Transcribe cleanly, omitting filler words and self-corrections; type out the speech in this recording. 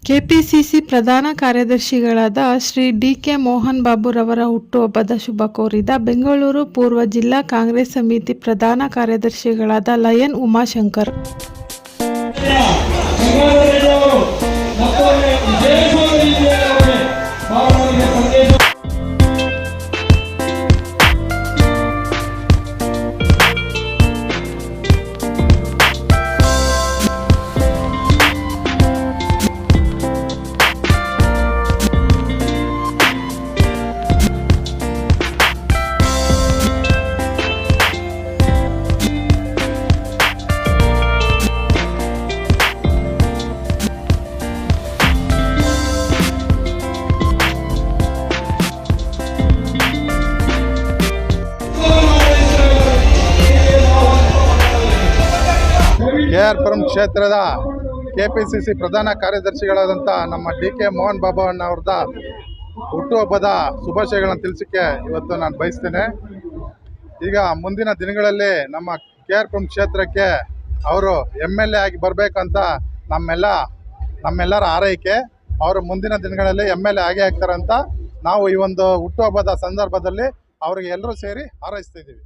KPCC ಪ್ರಧಾನ ಕಾರ್ಯದರ್ಶಿಗಳಾದ ಶ್ರೀ ಡಿ.ಕೆ. ಮೋಹನ್ ಬಾಬುರವರ ಹುಟ್ಟುಹಬ್ಬದ ಶುಭ ಕೋರಿದ ಬೆಂಗಳೂರು ಪೂರ್ವ ಜಿಲ್ಲಾ ಕಾಂಗ್ರೆಸ್ ಸಮಿತಿ ಪ್ರಧಾನ ಕಾರ್ಯದರ್ಶಿಗಳಾದ ಲಯನ್ ಉಮಾಶಂಕರ್. KR ಪುರಂ ಕ್ಷೇತ್ರದ ಕೆಪಿಸಿಸಿ ಪ್ರಧಾನ ಕಾರ್ಯದರ್ಶಿಗಳಾದಂಥ ನಮ್ಮ ಡಿ.ಕೆ. ಮೋಹನ್ ಬಾಬು ಅವ್ರದ ಹುಟ್ಟುಹಬ್ಬದ ಶುಭಾಶಯಗಳನ್ನು ತಿಳಿಸೋಕ್ಕೆ ಇವತ್ತು ನಾನು ಬಯಸ್ತೇನೆ. ಈಗ ಮುಂದಿನ ದಿನಗಳಲ್ಲಿ ನಮ್ಮ KR ಪುರಂ ಕ್ಷೇತ್ರಕ್ಕೆ ಅವರು MLA ಆಗಿ ಬರಬೇಕಂತ ನಮ್ಮೆಲ್ಲರ ಆರೈಕೆ. ಅವರು ಮುಂದಿನ ದಿನಗಳಲ್ಲಿ MLA ಆಗೇ ಆಗ್ತಾರಂತ ನಾವು ಈ ಒಂದು ಹುಟ್ಟುಹಬ್ಬದ ಸಂದರ್ಭದಲ್ಲಿ ಅವರಿಗೆ ಎಲ್ಲರೂ ಸೇರಿ ಹಾರೈಸ್ತಿದ್ದೀವಿ.